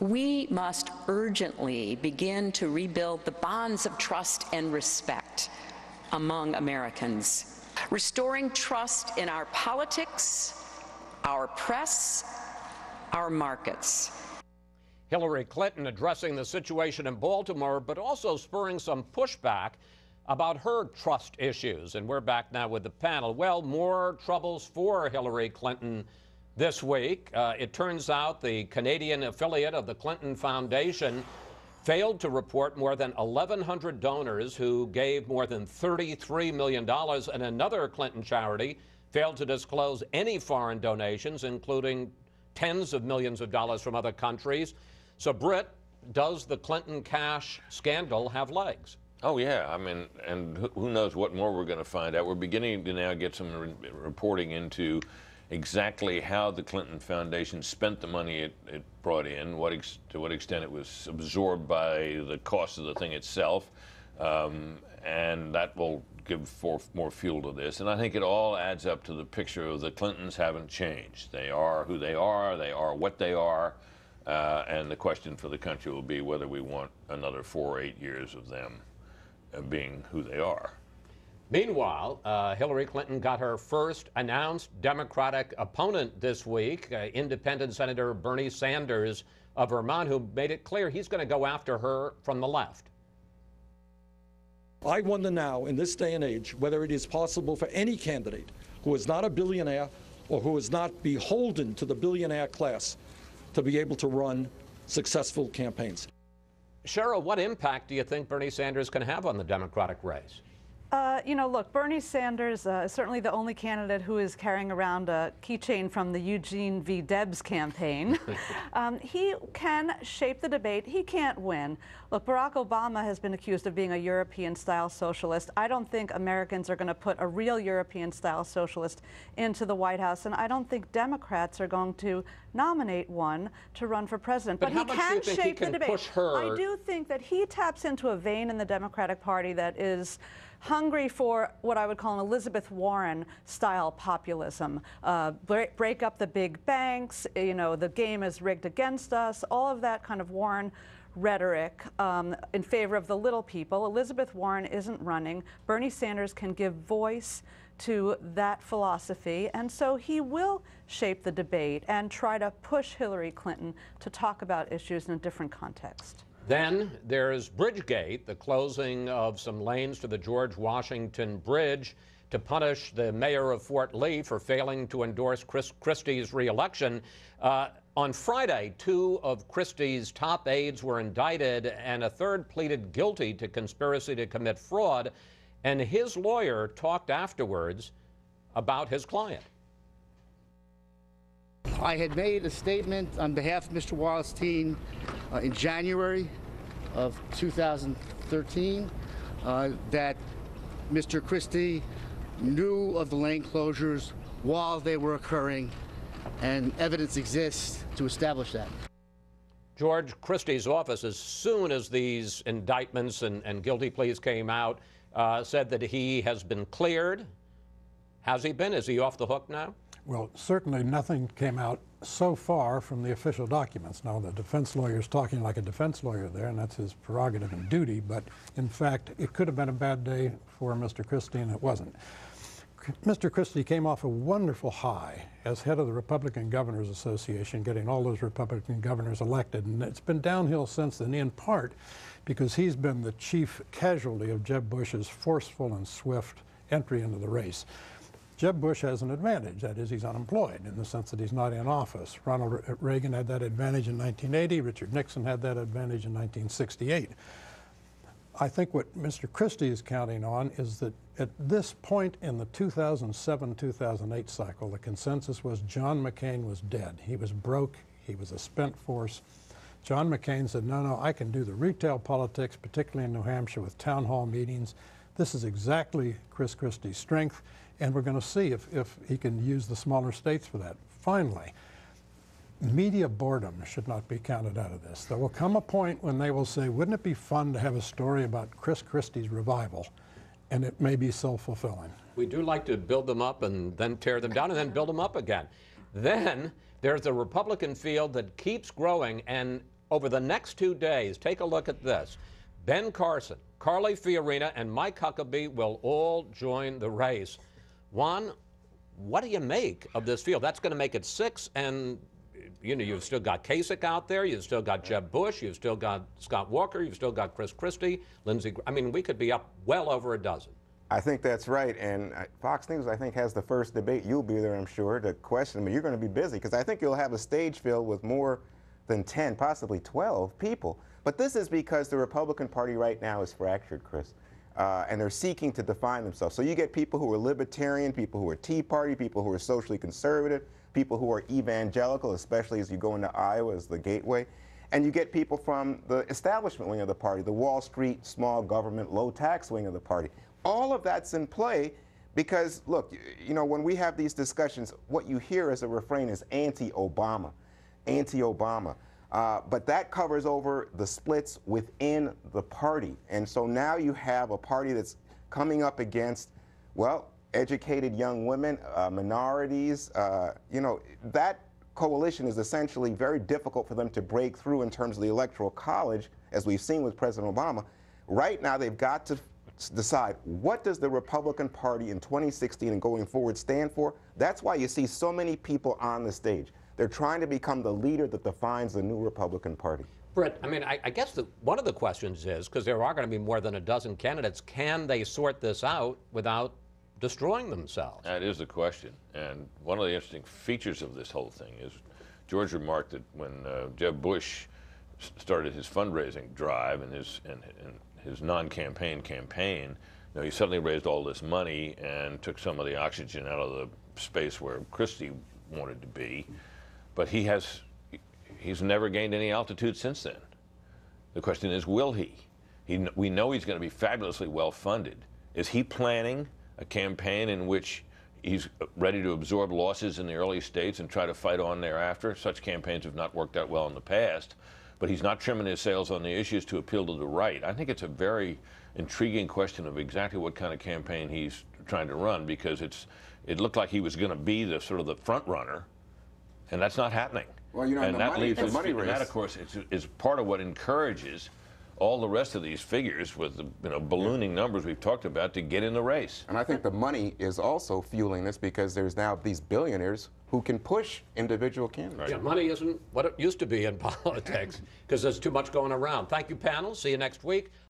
We must urgently begin to rebuild the bonds of trust and respect among Americans, restoring trust in our politics, our press, our markets. Hillary Clinton addressing the situation in Baltimore, but also spurring some pushback about her trust issues. And we're back now with the panel. Well, more troubles for Hillary Clinton this week. It turns out the Canadian affiliate of the Clinton Foundation failed to report more than 1,100 donors who gave more than $33 million, and another Clinton charity failed to disclose any foreign donations, including tens of millions of dollars from other countries. So, Brit, does the Clinton cash scandal have legs? Oh, yeah. I mean, and who knows what more we're going to find out. We're beginning to now get some reporting into exactly how the Clinton Foundation spent the money it brought in, to what extent it was absorbed by the cost of the thing itself, and that will give more fuel to this. And I think it all adds up to the picture of the Clintons haven't changed. They are who they are what they are, and the question for the country will be whether we want another 4 or 8 years of them being who they are. Meanwhile, Hillary Clinton got her first announced Democratic opponent this week, independent Senator Bernie Sanders of Vermont, who made it clear he's going to go after her from the left. I wonder now, in this day and age, whether it is possible for any candidate who is not a billionaire or who is not beholden to the billionaire class to be able to run successful campaigns. Sheryl, what impact do you think Bernie Sanders can have on the Democratic race? You know, look, Bernie Sanders is certainly the only candidate who is carrying around a keychain from the Eugene V. Debs campaign. He can shape the debate. He can't win. Look, Barack Obama has been accused of being a European-style socialist. I don't think Americans are going to put a real European-style socialist into the White House, and I don't think Democrats are going to nominate one to run for president. But he can shape the debate. I do think that he taps into a vein in the Democratic Party that is hungry for what I would call an Elizabeth Warren-style populism. Break up the big banks, you know, the game is rigged against us, all of that kind of Warren rhetoric in favor of the little people. Elizabeth Warren isn't running. Bernie Sanders can give voice to that philosophy, and so he will shape the debate and try to push Hillary Clinton to talk about issues in a different context. Then there's Bridgegate, the closing of some lanes to the George Washington Bridge to punish the mayor of Fort Lee for failing to endorse Chris Christie's reelection. On Friday, 2 of Christie's top aides were indicted, and a third pleaded guilty to conspiracy to commit fraud. And his lawyer talked afterwards about his client. I had made a statement on behalf of Mr. Wallerstein in January of 2013 that Mr. Christie knew of the lane closures while they were occurring, and evidence exists to establish that. George Christie's office, as soon as these indictments and guilty pleas came out, said that he has been cleared. Has he been? Is he off the hook now? Well, certainly nothing came out so far from the official documents. Now, the defense lawyer is talking like a defense lawyer there, and that's his prerogative and duty, but in fact, it could have been a bad day for Mr. Christie, and it wasn't. Mr. Christie came off a wonderful high as head of the Republican Governors Association, getting all those Republican governors elected, and it's been downhill since then, in part because he's been the chief casualty of Jeb Bush's forceful and swift entry into the race. Jeb Bush has an advantage, that is, he's unemployed in the sense that he's not in office. Ronald Reagan had that advantage in 1980, Richard Nixon had that advantage in 1968. I think what Mr. Christie is counting on is that at this point in the 2007-2008 cycle, the consensus was John McCain was dead. He was broke, he was a spent force. John McCain said, no, I can do the retail politics, particularly in New Hampshire with town hall meetings. This is exactly Chris Christie's strength, and we're going to see if he can use the smaller states for that. Finally, media boredom should not be counted out of this. There will come a point when they will say, wouldn't it be fun to have a story about Chris Christie's revival? And it may be self-fulfilling. We do like to build them up and then tear them down and then build them up again. Then there's a Republican field that keeps growing, and over the next 2 days, take a look at this. Ben Carson, Carly Fiorina, and Mike Huckabee will all join the race. Juan, what do you make of this field? That's going to make it 6, and you've still got Kasich out there, you've still got Jeb Bush, you've still got Scott Walker, you've still got Chris Christie, Lindsey. I mean, we could be up well over a dozen. I think that's right, and Fox News, I think, has the first debate. You'll be there, I'm sure, to question them. You're going to be busy, because I think you'll have a stage filled with more than 10, possibly 12 people. But this is because the Republican Party right now is fractured, Chris, and they're seeking to define themselves. So you get people who are libertarian, people who are Tea Party, people who are socially conservative, people who are evangelical, especially as you go into Iowa as the gateway. And you get people from the establishment wing of the party, the Wall Street, small government, low tax wing of the party. All of that's in play because, look, when we have these discussions, what you hear as a refrain is anti-Obama, anti-Obama. But that covers over the splits within the party. And so now you have a party that's coming up against, well, educated young women, minorities. That coalition is essentially very difficult for them to break through in terms of the Electoral College, as we've seen with President Obama. Right now, they've got to decide, what does the Republican Party in 2016 and going forward stand for? That's why you see so many people on the stage. They're trying to become the leader that defines the new Republican Party. Britt, I mean, I guess one of the questions is, because there are going to be more than a dozen candidates, can they sort this out without destroying themselves? That is the question. And one of the interesting features of this whole thing is George remarked that when Jeb Bush started his fundraising drive and his non-campaign campaign, he suddenly raised all this money and took some of the oxygen out of the space where Christie wanted to be. But he's never gained any altitude since then. The question is, will he? We know he's going to be fabulously well funded. Is he planning a campaign in which he's ready to absorb losses in the early states and try to fight on thereafter? Such campaigns have not worked out well in the past. But he's not trimming his sails on the issues to appeal to the right. I think it's a very intriguing question of exactly what kind of campaign he's trying to run, because it looked like he was going to be the sort of the front runner, and that's not happening. Well, and the money race. And that, of course, is part of what encourages all the rest of these figures with the ballooning numbers we've talked about to get in the race. And I think the money is also fueling this, because there's now these billionaires who can push individual candidates. Yeah, money isn't what it used to be in politics because there's too much going around. Thank you, panel. See you next week.